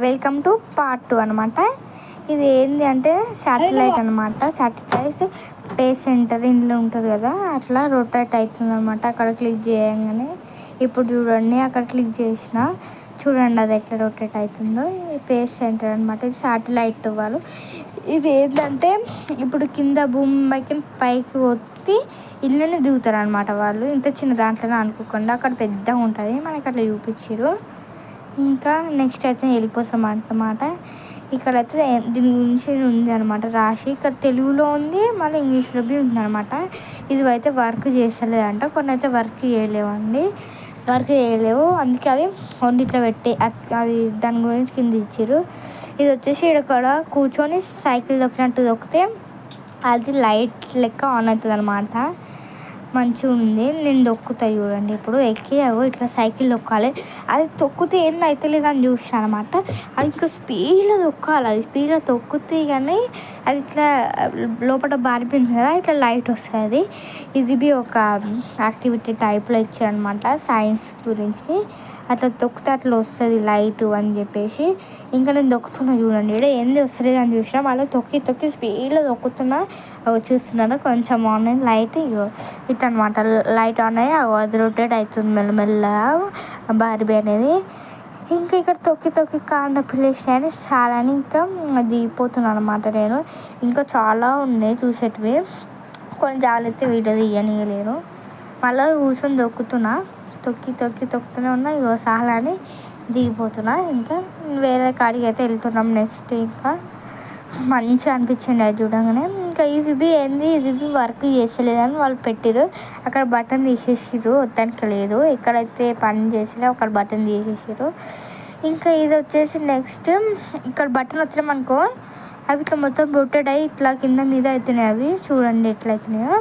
Welcome to part 2 అనమాట. ఇది ఏంది అంటే శాటిలైట్ అనమాట. శాటిలైట్ స్పేస్ సెంటర్ ఇంట్లో ఉంటుంది కదా, అట్లా రొటేట్ అవుతుంది అనమాట. అక్కడ క్లిక్ చేయగానే ఇప్పుడు చూడండి, అక్కడ క్లిక్ చేసిన చూడండి అది ఎట్లా రొటేట్ అవుతుందో. స్పేస్ సెంటర్ అనమాట. ఇది శాటిలైట్ వాళ్ళు. ఇది ఏంటంటే ఇప్పుడు కింద భూమికి పైకి ఒత్తి ఇల్లుని దిగుతారు అనమాట వాళ్ళు. ఇంత చిన్న దాంట్లోనే అనుకోకుండా అక్కడ పెద్దగా ఉంటుంది, మనకి అట్లా చూపించారు. ఇంకా నెక్స్ట్ అయితే వెళ్ళిపోతాం అన్నమాట. ఇక్కడైతే దీని గురించి ఉంది అనమాట రాసి. ఇక్కడ తెలుగులో ఉంది, మళ్ళీ ఇంగ్లీష్లో ఉంది అనమాట. ఇది అయితే వర్క్ చేస్తలేదంట, కొన్ని అయితే వర్క్ చేయలేవండి, వర్క్ చేయలేవు. అందుకే అది వండిట్లో పెట్టి అది దాని గురించి కింద ఇచ్చారు. ఇది వచ్చేసి ఇక్కడ కూర్చొని సైకిల్ తొక్కినట్టు తొక్కితే అది లైట్ లెక్క ఆన్ అవుతుంది అనమాట. మంచిగా ఉంది. నేను తొక్కుతా చూడండి. ఇప్పుడు ఎక్కి ఇట్లా సైకిల్ తొక్కాలి. అది తొక్కితే ఏం అవుతలేదు అని చూసాను అనమాట. అది ఇంకా స్పీడ్లో తొక్కాలి. అది స్పీడ్లో తొక్కితే కానీ అది ఇట్లా లోపల బారిపోయింది కదా, ఇట్లా లైట్ వస్తుంది. ఇది ఒక యాక్టివిటీ టైప్లో ఇచ్చారనమాట సైన్స్ గురించి. అట్లా తొక్కితే అట్లా వస్తుంది లైట్ అని చెప్పేసి. ఇంకా నేను తొక్కుతున్నా చూడండి, ఇక్కడ ఏంది వస్తుంది అని చూసినా, మళ్ళీ తొక్కి స్పీడ్లో తొక్కుతున్నా. చూస్తున్నాను కొంచెం ఆన్ అయింది లైట్, ఇట్లా అనమాట. లైట్ ఆన్ అయ్యి అది రొటేట్ అవుతుంది మెల్లమెల్లగా బార్బీ అనేది. ఇంకా ఇక్కడ తొక్కి కాండ ప్లేసినాయని చాలాని ఇంకా దిగిపోతున్నాను అనమాట నేను. ఇంకా చాలా ఉన్నాయి చూసేటివి, కొన్ని జాగ్రత్త వీడియో తీయనీయలేను. మళ్ళీ కూర్చొని తొక్కుతూనే ఉన్నా. ఇగో చాలా అని దిగిపోతున్నా. ఇంకా వేరే కాడికి అయితే వెళ్తున్నాం నెక్స్ట్. ఇంకా మంచిగా అనిపించింది అది చూడగానే. ఇంకా ఇది ఏంది, ఇది వర్క్ చేసలేదని వాళ్ళు పెట్టారు. అక్కడ బటన్ తీసేసారు, వద్దానికి లేదు. ఎక్కడైతే పని చేసినా అక్కడ బటన్ తీసేసారు. ఇంకా ఇది వచ్చేసి నెక్స్ట్, ఇక్కడ బటన్ వచ్చినామనుకో అవి ఇట్లా మొత్తం రొటేట్ అయ్యి ఇట్లా కింద మీద అవుతున్నాయి. అవి చూడండి ఎట్లా అవుతున్నాయో.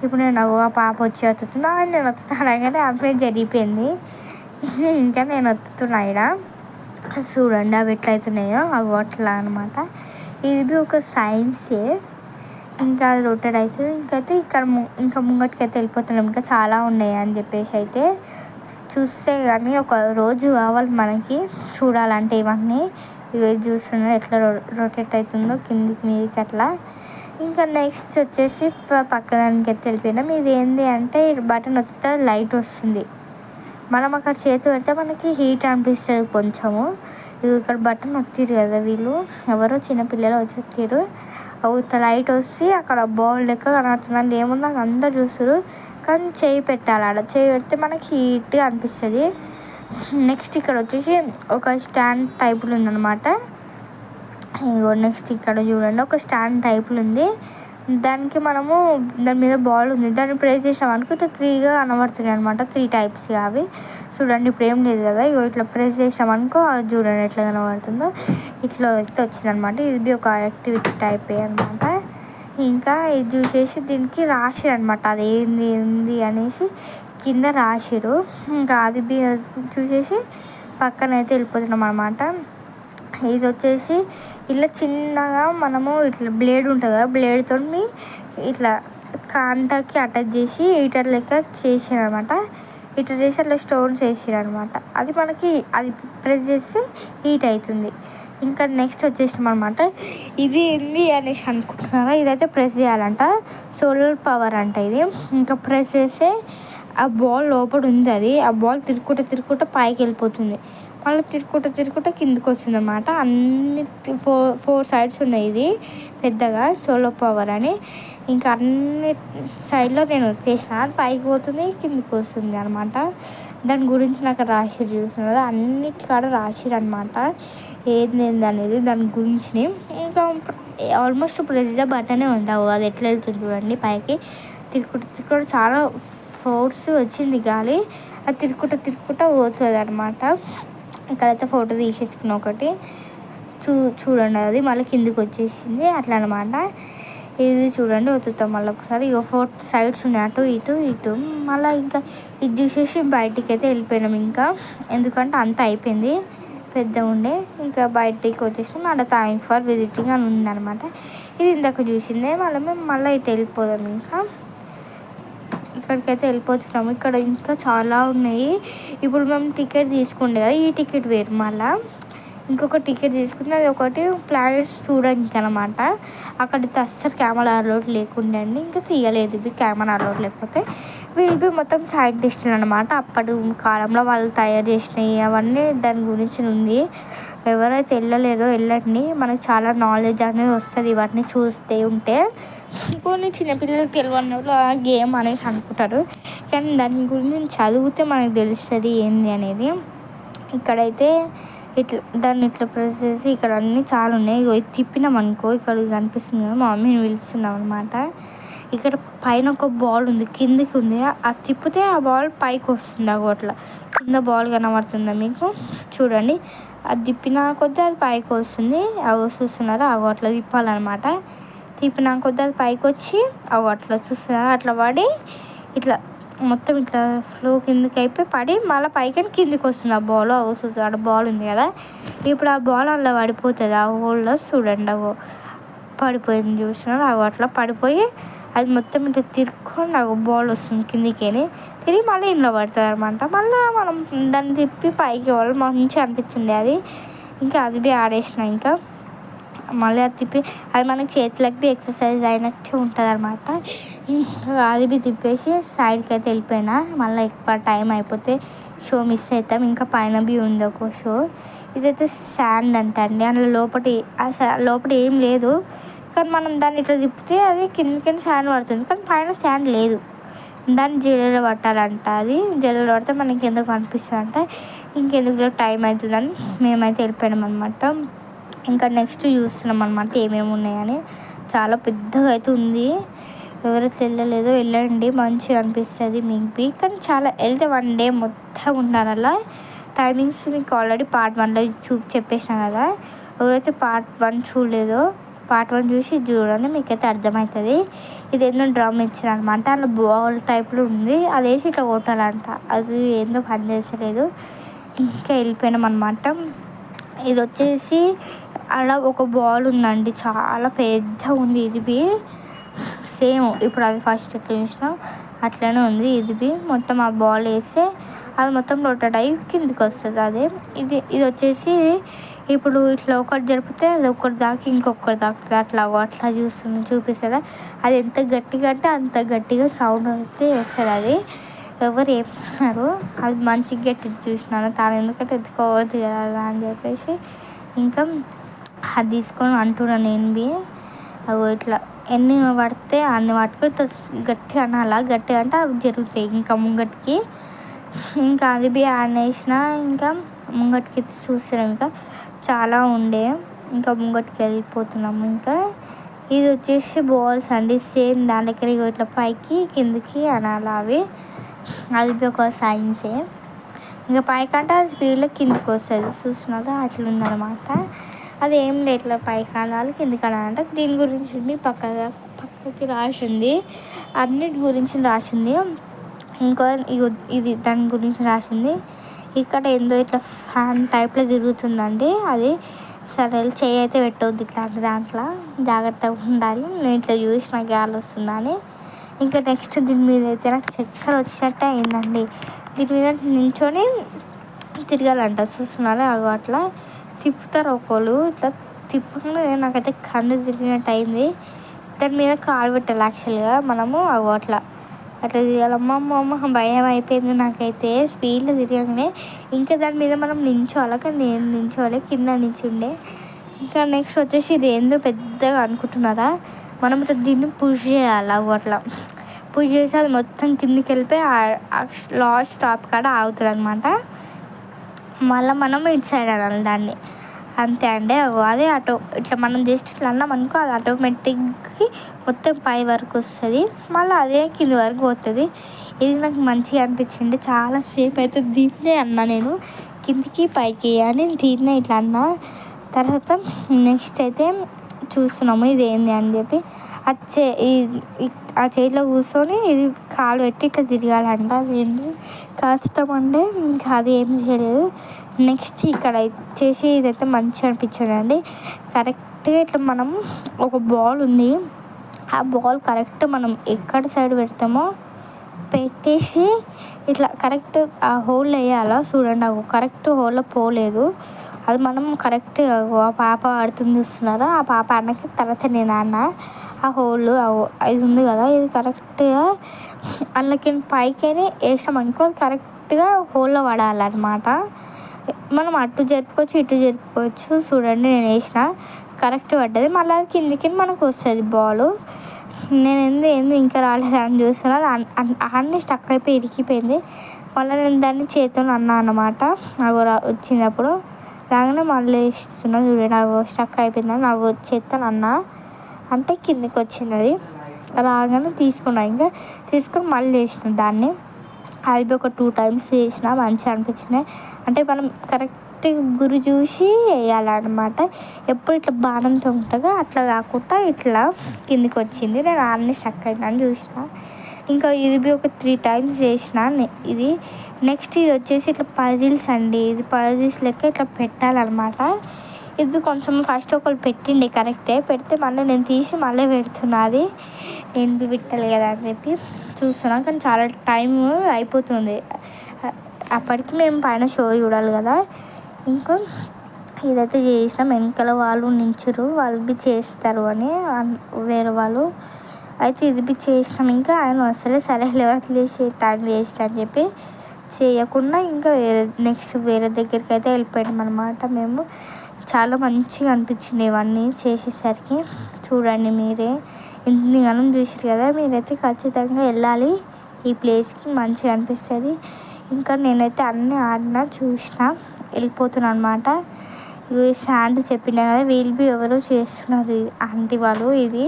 ఇప్పుడు నేను ఆ పాప వచ్చి వత్తుతున్నా, నేను వత్తుతాను కానీ ఆమె జరిగిపోయింది. ఇంకా నేను వత్తుతున్నా ఇక్కడ చూడండి అవి ఎట్లా అవుతున్నాయో, అవి అట్లా అనమాట. ఇది ఒక సైన్సే. ఇంకా అది రొటేట్ అవుతుంది. ఇంకైతే ఇంకా ముంగటికైతే వెళ్ళిపోతున్నాం. ఇంకా చాలా ఉన్నాయి అని చెప్పేసి అయితే చూస్తే కానీ ఒక రోజు కావాలి మనకి చూడాలంటే ఇవన్నీ. ఇవి చూస్తున్నారు ఎట్లా రొటేట్ అవుతుందో కిందికి మీదికి అట్లా. ఇంకా నెక్స్ట్ వచ్చేసి పక్కదానికి అయితే వెళ్ళిపోయినాం. ఇది ఏంటి అంటే బటన్ వస్తే లైట్ వస్తుంది. మనం అక్కడ చేతి పెడితే మనకి హీట్ అనిపిస్తుంది కొంచెము. ఇక్కడ బటన్ వత్తిరు కదా వీళ్ళు, ఎవరో చిన్నపిల్లలు వచ్చి వత్తిరు. ఇట్లా లైట్ వస్తే అక్కడ బాల్ లెక్క కనబడుతుంది. అంటే ఏముందో అందరు చూస్తారు, కానీ చేయి పెట్టాలి. ఆడ చేయి పెడితే మనకి హీట్గా అనిపిస్తుంది. నెక్స్ట్ ఇక్కడ వచ్చేసి ఒక స్టాండ్ టైపులో ఉందన్నమాట. నెక్స్ట్ ఇక్కడ చూడండి ఒక స్టాండ్ టైపులో ఉంది. దానికి మనము దాని మీద బాల్ ఉంది, దాన్ని ప్రెస్ చేసామనుకో ఇట్లా 3గా కనబడుతున్నాయి అనమాట. 3 టైప్స్ అవి చూడండి. ఇప్పుడు ఏం లేదు కదా, ఇట్లా ప్రెస్ చేసామనుకో అది చూడండి ఎట్లా కనబడుతుందో. ఇట్లా అయితే వచ్చిందనమాట. ఇది ఒక యాక్టివిటీ టైప్ అనమాట. ఇంకా ఇది చూసేసి దీనికి రాసిరు అనమాట, అది ఏంది అనేసి కింద రాసిరు. ఇంకా అది చూసేసి పక్కన అయితే వెళ్ళిపోతున్నాం అనమాట. ఇది వచ్చేసి ఇట్లా చిన్నగా మనము ఇట్లా బ్లేడ్ ఉంటుంది కదా, బ్లేడ్తో ఇట్లా కాంటాకి అటాచ్ చేసి హీటర్ లెక్క చేసారనమాట. హీటర్ చేసి అట్లా స్టోన్స్ వేసారనమాట. అది మనకి అది ప్రెస్ చేస్తే హీట్ అవుతుంది. ఇంకా నెక్స్ట్ వచ్చేసాం అనమాట. ఇది ఏంది అనేసి అనుకుంటున్నారా, ఇదైతే ప్రెస్ చేయాలంట, సోలార్ పవర్ అంట ఇది. ఇంకా ప్రెస్ చేస్తే ఆ బాల్ లోపల ఉంది, అది ఆ బాల్ తిరుక్కుంటూ పైకి వెళ్ళిపోతుంది. మళ్ళీ తిరుక్కుంటూ కిందకి వస్తుంది అనమాట. అన్ని 4 సైడ్స్ ఉన్నాయి. ఇది పెద్దగా సోలార్ పవర్ అని. ఇంకా అన్ని సైడ్లో నేను వచ్చేసిన, పైకి పోతుంది కిందకి వస్తుంది అనమాట. దాని గురించి నాకు రాసిరు చూస్తున్నారు కదా, అన్నిటికాడ రాసిరు అనమాట ఏంది అనేది దాని గురించి. ఇంకా ఆల్మోస్ట్ ప్రెస్ బటనే ఉంది, అది ఎట్లా వెళ్తుంది చూడండి పైకి. తిరుక్కుంటూ చాలా ఫోర్స్ వచ్చింది గాలి, అది తిరుక్కుంటూ పోతుంది అనమాట. ఇక్కడైతే ఫోటో తీసేసుకున్న ఒకటి చూడండి, అది మళ్ళీ కిందికి వచ్చేసింది అట్లా అనమాట. ఇది చూడండి వత్తుతాం మళ్ళీ ఒకసారి. 4 సైడ్స్ ఉన్నాయి, అటు ఇటు. మళ్ళీ ఇంకా ఇది చూసేసి బయటికి అయితే వెళ్ళిపోయినాం. ఇంకా ఎందుకంటే అంతా అయిపోయింది పెద్దగా ఉండే. ఇంకా బయటికి వచ్చేసినాం. అక్కడ థ్యాంక్ ఫర్ విజిటింగ్ అని ఉందన్నమాట. ఇది ఇందాక చూసిందే. మళ్ళీ ఇటు వెళ్ళిపోదాం. ఇంకా ఇక్కడికైతే వెళ్ళిపోతున్నాము. ఇక్కడ ఇంకా చాలా ఉన్నాయి. ఇప్పుడు మేము టికెట్ తీసుకుండే కదా, ఈ టికెట్ వేరు. మళ్ళీ ఇంకొక టికెట్ తీసుకుంది, అది ఒకటి ప్లానెట్స్ చూడడానికి అనమాట. అక్కడైతే అస్సలు కెమెరా అలౌడ్ లేకుండే అండి, ఇంకా తీయలేదు ఇది కెమెరా అలౌడ్ లేకపోతే. వీళ్ళు మొత్తం సైంటిస్టులు అనమాట, అప్పటి కాలంలో వాళ్ళు తయారు చేసినవి అవన్నీ దాని గురించి ఉంది. ఎవరైతే వెళ్ళలేదో వెళ్ళండి, మనకు చాలా నాలెడ్జ్ అనేది వస్తుంది ఇవన్నీ చూస్తే ఉంటే. కొన్ని చిన్నపిల్లలకి తెలియని వాళ్ళు ఆ గేమ్ అనేసి అనుకుంటారు, కానీ దాని గురించి చదివితే మనకు తెలుస్తుంది ఏంది అనేది. ఇక్కడైతే దాన్ని ఇట్లా ప్రెస్ చేసి ఇక్కడ అన్నీ చాలా ఉన్నాయి. ఇది తిప్పినాం అనుకో ఇక్కడ కనిపిస్తుంది కదా, మా మమ్మీని పిలుస్తున్నాం అనమాట. ఇక్కడ పైన ఒక బాల్ ఉంది, కిందికి ఉంది, అది తిప్పితే ఆ బాల్ పైకి వస్తుంది. అట్లా కింద బాల్ కనబడుతుందా మీకు, చూడండి. అది తిప్పినా కొద్దీ అది పైకి వస్తుంది. అవి చూస్తున్నారా, అట్లా తిప్పాలన్నమాట. తిప్పినా కొద్దీ అది పైకి వచ్చి అట్లా చూస్తున్నారా, అట్లా పడి ఇట్లా మొత్తం ఇట్లా ఫ్లో కిందకి అయిపోయి పడి మళ్ళీ పైకి కిందికి వస్తుంది. ఆ బాల్ చూసాడు, బాల్ ఉంది కదా, ఇప్పుడు ఆ బాల్ అలా పడిపోతుంది. ఆ హోల్లో చూడండి, పడిపోయింది చూసినారు. అట్లా పడిపోయి అది మొత్తం ఇట్లా తిరుక్కొని బాల్ వస్తుంది కిందికి, తిరిగి మళ్ళీ ఇంట్లో పడుతుంది అనమాట. మళ్ళీ మనం దాన్ని తిప్పి పైకి వాళ్ళు మంచిగా అనిపించింది అది. ఇంకా అది ఆడేసిన, ఇంకా మళ్ళీ అది తిప్పి అది మనకి చేతులకి ఎక్సర్సైజ్ అయినట్టు ఉంటుంది అనమాట. ఇంకా అది తిప్పేసి సైడ్కి అయితే వెళ్ళిపోయినా, మళ్ళీ ఎక్కువ టైం అయిపోతే షో మిస్ అవుతాం. ఇంకా పైన ఉంది ఒక షో, ఇదైతే శాండ్ అంటండి. అందులో లోపల ఏం లేదు, కానీ మనం దాన్ని ఇట్లా తిప్పితే అది కిందకి శాండ్ పడుతుంది, కానీ పైన శాండ్ లేదు. దాన్ని జల్లెడ పట్టాలంట, అది జల్లెడ పడితే మనకి ఎందుకు అనిపిస్తుంది అంటే ఇంకెందుకు టైం అవుతుందని మేమైతే వెళ్ళిపోయినాం అనమాట. ఇంకా నెక్స్ట్ చూస్తున్నాం అనమాట ఏమేమి ఉన్నాయని. చాలా పెద్దగా అయితే ఉంది, ఎవరైతే వెళ్ళలేదో వెళ్ళండి, మంచిగా అనిపిస్తుంది మీకు. కానీ చాలా వెళ్తే 1 డే మొత్తం ఉండాలి అలా. టైమింగ్స్ మీకు ఆల్రెడీ పార్ట్ 1లో చెప్పేసిన కదా, ఎవరైతే పార్ట్ 1 చూడలేదో పార్ట్ 1 చూసి చూడండి, మీకైతే అర్థమవుతుంది. ఇది ఏందో డ్రమ్ ఇచ్చారనమాట, అందులో బాల్ టైప్లో ఉంది, అది వేసి ఇట్లా కొట్టాలంట, అది ఏందో పని చేస్తలేదు. ఇంకా వెళ్ళిపోయినాం అనమాట. ఇది వచ్చేసి అలా ఒక బాల్ ఉందండి, చాలా పెద్ద ఉంది. ఇది సేమ్ ఇప్పుడు అది ఫస్ట్ ఎట్లా చూసినా అట్లనే ఉంది. ఇది మొత్తం ఆ బాల్ వేస్తే అది మొత్తం రొటేట్ అయ్యి కిందికి వస్తుంది. అదే ఇది వచ్చేసి ఇప్పుడు ఇట్లా ఒకటి జరిపితే అది ఒకటి దాకా ఇంకొకటి దాకా అట్లా చూపిస్తారా. అది ఎంత గట్టిగా అంటే అంత గట్టిగా సౌండ్ అయితే వస్తుంది. అది ఎవరు ఏమన్నారు, అది మంచిగా గట్టి చూసినాను తాను, ఎందుకంటే ఎత్తుకోవద్దు కదా అని చెప్పేసి ఇంకా అది తీసుకొని అంటున్నాను. నేను ఇట్లా ఎన్ని పడితే అన్ని పట్టుకొని ఇట్లా గట్టి అనాలా, గట్టి అంటే అవి జరుగుతాయి ఇంకా ముంగటికి. ఇంకా అది ఆడేసిన, ఇంకా ముంగటికి చూస్తున్నాం, ఇంకా చాలా ఉండే, ఇంకా ముంగటికి వెళ్ళిపోతున్నాము. ఇంకా ఇది వచ్చేసి బాల్స్ అండి, సేమ్ దాని దగ్గర ఇట్లా పైకి కిందికి అనాలి అవి. అది ఒక సైన్సే. ఇంకా పైకంటే అది స్పీడ్లో కిందికి వస్తుంది, చూస్తున్నారా అట్లా ఉందన్నమాట. అది ఏం లేదు, ఇట్లా పైకి అనాలి కిందికి అనాలంటే దీని గురించి పక్కకి రాసింది, అన్నిటి గురించి రాసింది. ఇంకా ఇది దాని గురించి రాసింది. ఇక్కడ ఏందో ఇట్లా ఫ్యాన్ టైప్లో తిరుగుతుందండి, అది సరే చెయ్యి అయితే పెట్టవద్దు ఇట్లాంటి దాంట్లో, జాగ్రత్తగా ఉండాలి. నేను ఇట్లా చూసి నాకు గాలి వస్తుందని. ఇంకా నెక్స్ట్ దీని మీద అయితే నాకు చక్కెర వచ్చినట్టే అయిందండి. దీని మీద నించొని తిరగాలంట, చూస్తున్నారా అట్లా తిప్పుతారు ఒకళ్ళు, ఇట్లా తిప్పకుండా నాకైతే కన్ను తిరిగినట్టు అయింది. దాని మీద కాలు పెట్టాలి యాక్చువల్గా మనము, అట్లా తిరగాలి. అమ్మ భయం అయిపోయింది నాకైతే స్పీడ్లో తిరగగానే. ఇంకా దాని మీద మనం నించోవాలి, కానీ నేను నించోవాలి, కింద నించుండే. ఇంకా నెక్స్ట్ వచ్చేసి ఇది ఏందో పెద్దగా అనుకుంటున్నారా, మనం ఇట్లా దీన్ని పుష్ చేయాలి, అట్లా పుష్ చేసి అది మొత్తం కిందికి వెళ్ళిపోయి లాస్ట్ స్టాప్ కాడ ఆగుతుంది అనమాట. మళ్ళీ మనం ఇటు సైడ్ అనాలి దాన్ని, అంతే అండి. అదే ఇట్లా మనం జస్ట్ ఇట్లా అన్నాం అనుకో, అది ఆటోమేటిక్గా మొత్తం పై వరకు వస్తుంది, మళ్ళీ అదే కింది వరకు పోతుంది. ఇది నాకు మంచిగా అనిపించింది. చాలాసేపు అయితే దీన్నే అన్నా నేను, కిందికి పైకి అని దీన్నే ఇట్లా అన్నా. తర్వాత నెక్స్ట్ అయితే చూస్తున్నాము ఇది ఏంది అని చెప్పి, ఆ చైర్లో కూర్చొని ఇది కాలు పెట్టి ఇట్లా తిరగాలంట. అది ఏంటి కష్టం అంటే ఇంకా అది ఏం చేయలేదు. నెక్స్ట్ ఇక్కడ వచ్చేసి ఇదైతే మంచిగా అనిపించింది అండి. కరెక్ట్గా ఇట్లా మనం ఒక బాల్ ఉంది, ఆ బాల్ కరెక్ట్ మనం ఎక్కడ సైడ్ పెడతామో పెట్టేసి ఇట్లా కరెక్ట్ ఆ హోల్లో వేయాలా, చూడండి కరెక్ట్ హోల్లో పోలేదు, అది మనం కరెక్ట్గా ఆ పాప ఆడుతుంది చూస్తున్నారా, ఆ పాప అన్నకి తర్వాత నేను అన్న ఆ హోల్ ఇది ఉంది కదా, ఇది కరెక్ట్గా అందులోకి పైకి వేసామనుకో కరెక్ట్గా హోల్లో పడాలన్నమాట. మనం అటు జరుపుకోవచ్చు, ఇటు జరుపుకోవచ్చు. చూడండి నేను వేసిన కరెక్ట్ పడ్డది. మళ్ళీ కిందికి మనకు వస్తుంది బాల్. నేను ఏంది ఇంకా రాలేదు అని చూస్తున్నా, అన్నీ స్టక్ అయిపోయి ఇరికిపోయింది. మళ్ళీ నేను దాన్ని చేతితో అన్నా అన్నమాట. నాకు వచ్చినప్పుడు రాగానే మళ్ళీ ఇస్తున్నా చూడండి, నాకు స్టక్ అయిపోయిందని నాకు చేతితో అన్నా అంటే కిందికి వచ్చింది. అది రాగానే తీసుకున్నా, ఇంకా తీసుకొని మళ్ళీ వేసిన దాన్ని. అది ఒక 2 times వేసిన, మంచిగా అనిపించినాయి. అంటే మనం కరెక్ట్ గురి చూసి వేయాలన్నమాట. ఎప్పుడు ఇట్లా బాణంతో ఉంటుందో అట్లా కాకుండా ఇట్లా కిందికి వచ్చింది. నేను అన్నీ స్టక్ అయిందని చూసిన. ఇంకా ఇది ఒక 3 times చేసిన. ఇది నెక్స్ట్ ఇది వచ్చేసి ఇట్లా పజిల్స్ అండి. ఇది పజిల్స్ లెక్క ఇట్లా పెట్టాలన్నమాట. ఇది కొంచెం ఫస్ట్ ఒకళ్ళు పెట్టిండే కరెక్టే, పెడితే మళ్ళీ నేను తీసి మళ్ళీ పెడుతున్నా. అది ఎందుకు పెట్టాలి కదా అని చెప్పి చూస్తున్నాం, కానీ చాలా టైం అయిపోతుంది. అప్పటికి మేము పైన షో చూడాలి కదా. ఇంకా ఇదైతే చేసినాం. వెనకాల వాళ్ళు నించురు, వాళ్ళు బి చేస్తారు అని వేరే వాళ్ళు అయితే ఇది బి చేసినాం. ఇంకా ఆయన వస్తలే, సరే వదిలేసి టైం వేస్ట్ అని చెప్పి చేయకుండా ఇంకా నెక్స్ట్ వేరే దగ్గరికి అయితే వెళ్ళిపోయాం అనమాట. మేము చాలా మంచిగా అనిపించింది ఇవన్నీ చేసేసరికి. చూడండి మీరే ఇంతగానం చూసారు కదా, మీరైతే ఖచ్చితంగా వెళ్ళాలి ఈ ప్లేస్కి, మంచిగా అనిపిస్తుంది. ఇంకా నేనైతే అన్నీ ఆడినా చూసిన వెళ్ళిపోతున్నాను అనమాట. ఇది శాండ్ చెప్పినా కదా, వీళ్ళు బి ఎవరో చేస్తున్నారు ఆంటీ వాళ్ళు. ఇది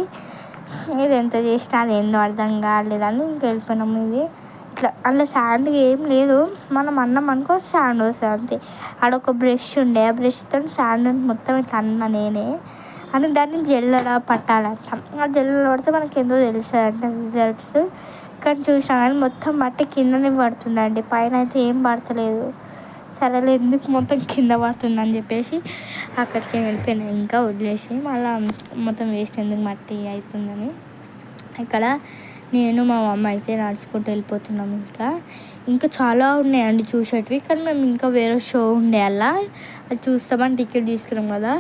ఎంత చేసినా అది ఏందో అర్థం కాలేదని ఇంకా వెళ్ళిపోయినాము. ఇది ఇట్లా అందులో శాండ్ ఏం లేదు, మనం అన్నాం అనుకో శాండ్ వస్తుంది అంతే. ఆడొక బ్రష్ ఉండే, ఆ బ్రష్తో శాండ్ మొత్తం ఇట్లా అన్నా నేనే అని దాన్ని జల్లెడ పట్టాలంట. ఆ జల్లెడ పడితే మనకి ఎంతో తెలుస్తుంది అంట రిజల్ట్స్. కానీ చూసినా కానీ మొత్తం మట్టి కిందనే పడుతుందండి, పైన అయితే ఏం పడతలేదు. సరేలే ఎందుకు మొత్తం కింద పడుతుందని చెప్పేసి అక్కడికి వెళ్ళిపోయినా, ఇంకా వదిలేసి మళ్ళీ మొత్తం వేస్ట్ ఎందుకు మట్టి అవుతుందని. ఇక్కడ నేను మా అమ్మ అయితే నడుచుకుంటూ వెళ్ళిపోతున్నాం. ఇంకా చాలా ఉన్నాయండి చూసేటివి, కానీ మేము ఇంకా వేరే షో ఉండే అలా అది చూస్తామని టికెట్ తీసుకున్నాం కదా,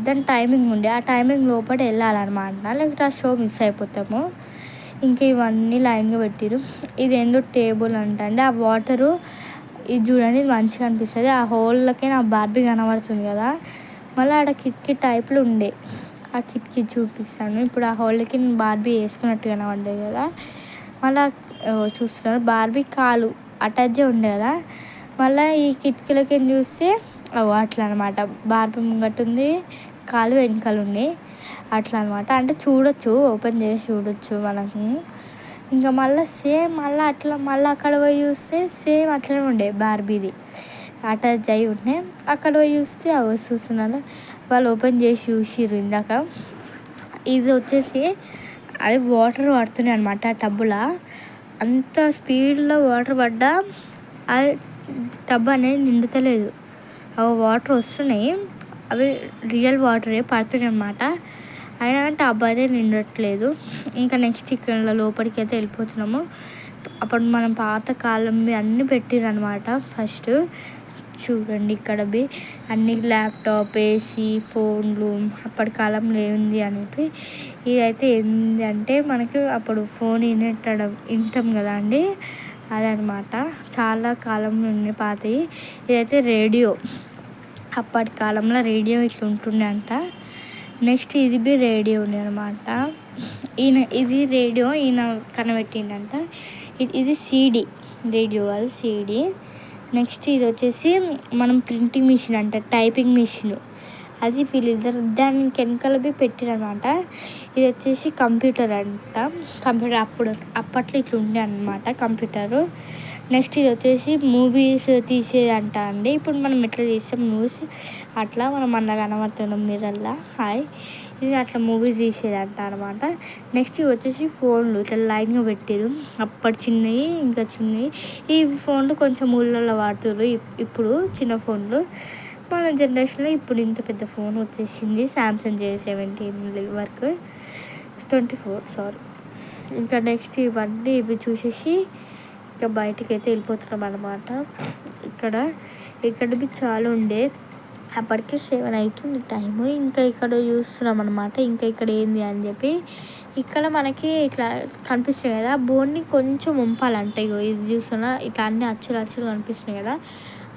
దాని టైమింగ్ ఉండే, ఆ టైమింగ్ లోపల వెళ్ళాలన్నమాట, లేకపోతే ఆ షో మిస్ అయిపోతాము. ఇంకా ఇవన్నీ లైన్గా పెట్టిరు. ఇదేందో టేబుల్ అంటండి, ఆ వాటరు ఇది చూడండి, ఇది మంచిగా అనిపిస్తుంది. ఆ హోల్లోకే నా బార్బీ కనబడుతుంది కదా. మళ్ళీ ఆడ కిటికీ టైప్లు ఉండే, ఆ కిటికీ చూపిస్తాను ఇప్పుడు. ఆ హోల్కి బార్బీ వేసుకున్నట్టు కనబడ్డాయి కదా. మళ్ళీ చూస్తున్నారు బార్బీ కాలు అటాచ్ ఉండే కదా. మళ్ళీ ఈ కిటికీలకి చూస్తే అట్లా అనమాట, బార్బీ ముంగట ఉంది, కాలు వెనకాల ఉంది అట్లా అనమాట. అంటే చూడొచ్చు, ఓపెన్ చేసి చూడొచ్చు మనకు. ఇంకా మళ్ళీ సేమ్ మళ్ళీ అట్లా మళ్ళీ అక్కడ పోయి చూస్తే సేమ్ అట్లనే ఉండే బార్బీది అటాచ్ అయి ఉండే. అక్కడ పోయి చూస్తే చూస్తున్నారు వాళ్ళు ఓపెన్ చేసి చూసిర్రు ఇందాక. ఇది వచ్చేసి అది వాటర్ పడుతున్నాయి అనమాట ఆ టబ్బులో. అంత స్పీడ్లో వాటర్ పడ్డా అది టబ్ అనేది నిండుతలేదు. అవి వాటర్ వస్తున్నాయి, అవి రియల్ వాటరే పడుతున్నాయి అనమాట. అయినా కానీ టబ్ అయితే నిండట్లేదు. ఇంకా నెక్స్ట్ ఇక్కడ లోపలికి అయితే వెళ్ళిపోతున్నాము. అప్పుడు మనం పాతకాలం అన్నీ పెట్టిర్రు అనమాట. ఫస్ట్ చూడండి ఇక్కడ అన్ని ల్యాప్టాప్, ఏసీ, ఫోన్లు అప్పటి కాలంలో ఏంది అనేవి. ఇదైతే ఏంటంటే మనకు అప్పుడు ఫోన్ వింటాం కదా అండి, అదనమాట. చాలా కాలం నుండి పాతవి. ఇదైతే రేడియో, అప్పటి కాలంలో రేడియో ఇట్లా ఉంటుండే అంట. నెక్స్ట్ ఇది రేడియోని అనమాట. ఇది రేడియో ఈయన కనబెట్టిండంట. ఇది సీడీ, రేడియో అది సీడీ. నెక్స్ట్ ఇది వచ్చేసి మనం ప్రింటింగ్ మిషన్ అంట, టైపింగ్ మిషన్ అది వీళ్ళిద్దరు దానికి వెనకాల పెట్టిరనమాట. ఇది వచ్చేసి కంప్యూటర్ అంట. కంప్యూటర్ అప్పట్లో ఇట్లా ఉండే అనమాట కంప్యూటరు. నెక్స్ట్ ఇది వచ్చేసి మూవీస్ తీసేదంట అండి. ఇప్పుడు మనం ఎట్లా తీస్తాం మూవీస్ అట్లా మనం అలా కనబడుతున్నాం మిర్రర్లో. ఇది అట్లా మూవీస్ తీసేదంట అనమాట. నెక్స్ట్ ఇవి వచ్చేసి ఫోన్లు ఇట్లా లైన్గా పెట్టారు, అప్పటి చిన్నవి ఇంకా చిన్నవి. ఈ ఫోన్లు కొంచెం ఊళ్ళల్లో వాడుతుర్రు ఇప్పుడు, చిన్న ఫోన్లు. మన జనరేషన్లో ఇప్పుడు ఇంత పెద్ద ఫోన్ వచ్చేసింది, శాంసంగ్ J17 వరకు 24 సారీ. ఇంకా నెక్స్ట్ ఇవి చూసేసి ఇంకా బయటికి అయితే వెళ్ళిపోతున్నాం అనమాట. ఇక్కడ చాలా ఉండే అప్పటికి 7 అవుతుంది టైము. ఇంకా ఇక్కడ చూస్తున్నాం అనమాట. ఇంకా ఇక్కడ ఏంది అని చెప్పి ఇక్కడ మనకి ఇట్లా కనిపిస్తాయి కదా, బోన్ని కొంచెం వంపాలంట. ఇగో ఇది చూస్తున్నా, ఇట్లా అన్ని అచ్చులు అచ్చులు కనిపిస్తున్నాయి కదా,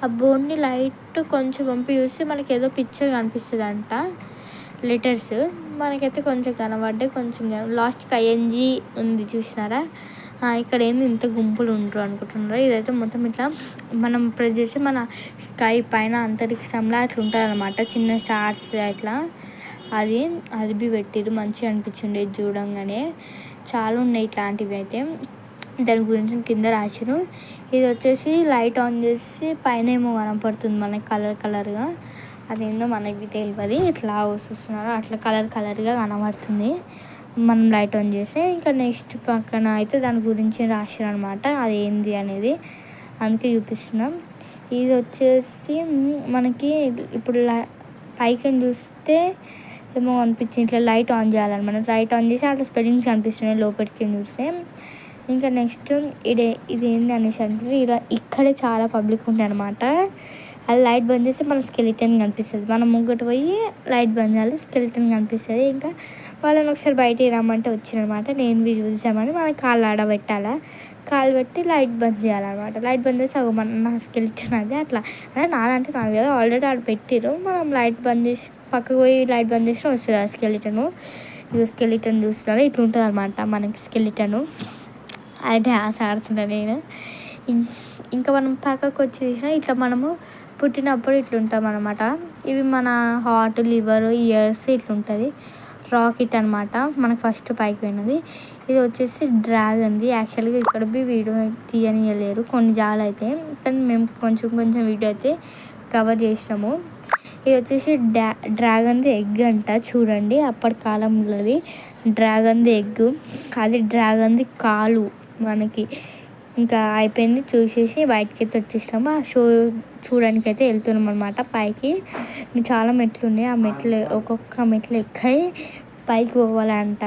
ఆ బోన్ని లైట్ కొంచెం వంపి చూస్తే మనకి ఏదో పిక్చర్ కనిపిస్తుంది అంట, లెటర్స్. మనకైతే కొంచెం కనబడ్డాయి, కొంచెం లాస్ట్కి ఐఎన్జీ ఉంది చూసినారా. ఇక్కడ ఏంది ఇంత గుంపులు ఉంటారు అనుకుంటున్నారు. ఇదైతే మొత్తం ఇట్లా మనం ప్రెస్ చేసి మన స్కై పైన అంతరిక్షంలో అట్లా ఉంటుంది అనమాట, చిన్న స్టార్స్ అట్లా. అది పెట్టిరు, మంచిగా అనిపించింది చూడంగానే. చాలా ఉన్నాయి ఇట్లాంటివి అయితే, దాని గురించి కింద రాసిరు. ఇది వచ్చేసి లైట్ ఆన్ చేసి పైన ఏమో కనపడుతుంది మనకి కలర్గా, అదేందో మనకి తెలియదు. ఇట్లా చూస్తున్నారు, అట్లా కలర్గా కనబడుతుంది మనం లైట్ ఆన్ చేస్తే. ఇంకా నెక్స్ట్ పక్కన అయితే దాని గురించి రాసిరు అనమాట, అది ఏంది అనేది, అందుకే చూపిస్తున్నాం. ఇది వచ్చేసి మనకి ఇప్పుడు పైకి చూస్తే ఏమో అనిపించింది, ఇట్లా లైట్ ఆన్ చేయాలన్నమాట. లైట్ ఆన్ చేసి అట్లా స్పెల్లింగ్స్ కనిపిస్తున్నాయి లోపలికి చూస్తే. ఇంకా నెక్స్ట్ ఇది ఏంది అనేసి అంటే, ఇలా ఇక్కడే చాలా పబ్లిక్ ఉంటాయి అనమాట. అది లైట్ బంద్ చేస్తే మన స్కెలిటన్ కనిపిస్తుంది, మనం ముంగట పోయి లైట్ బంద్ చేయాలి, స్కెలిటన్ కనిపిస్తుంది. ఇంకా వాళ్ళని ఒకసారి బయటికి రమ్మంటే వచ్చిరనమాట. నేను చూసామని మన కాళ్ళు ఆడబెట్టాలా, కాలు పెట్టి లైట్ బంద్ చేయాలన్నమాట. లైట్ బంద్ చేసి నా స్కెలిటన్ అది అట్లా అంటే నాదంటే నాకు కదా, ఆల్రెడీ ఆడ పెట్టిరు, మనం లైట్ బంద్ చేసి పక్కకు పోయి లైట్ బంద్ చేసినా వస్తుంది ఆ స్కెలిటను. ఇది స్కెలిటన్ చూస్తున్నారు, ఇట్లా ఉంటుంది అనమాట మనకి స్కెలిటను. అది డ్యాన్స్ ఆడుతున్నాను నేను. ఇంకా మనం పక్కకు వచ్చి చూసినా ఇట్లా మనము పుట్టినప్పుడు ఇట్లుంటాం అనమాట. ఇవి మన హార్ట్, లివర్, ఇయర్స్ ఇట్లుంటుంది. రాకెట్ అనమాట మనకు ఫస్ట్ పైకి పోయినది. ఇది వచ్చేసి డ్రాగన్ది. యాక్చువల్గా ఇక్కడ వీడియో తీయనియలేరు కొన్ని జాలు అయితే, కానీ మేము కొంచెం వీడియో అయితే కవర్ చేసినాము. ఇది వచ్చేసి డ్రాగన్ది ఎగ్ అంట, చూడండి అప్పటి కాలంలోది డ్రాగన్ది ఎగ్, అది డ్రాగన్ది కాలు మనకి. ఇంకా అయిపోయింది చూసేసి బయటకి అయితే వచ్చేసినాము. ఆ షో చూడడానికి అయితే వెళ్తున్నాం అనమాట పైకి. చాలా మెట్లు ఉన్నాయి, ఆ మెట్లు ఒక్కొక్క మెట్లు ఎక్కాయి పైకి పోవాలంట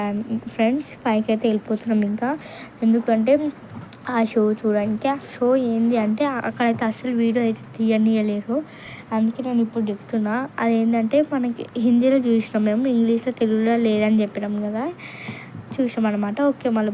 ఫ్రెండ్స్. పైకి అయితే వెళ్ళిపోతున్నాం ఇంకా, ఎందుకంటే ఆ షో చూడడానికి. ఆ షో ఏంది అంటే అక్కడైతే అసలు వీడియో అయితే తీయనియలేరు, అందుకే నేను ఇప్పుడు చెప్తున్నా. అదేంటంటే మనకి హిందీలో చూసినాం మేము, ఇంగ్లీష్లో తెలుగులో లేదని చెప్పినాం కదా, చూసాం అనమాట. ఓకే మళ్ళీ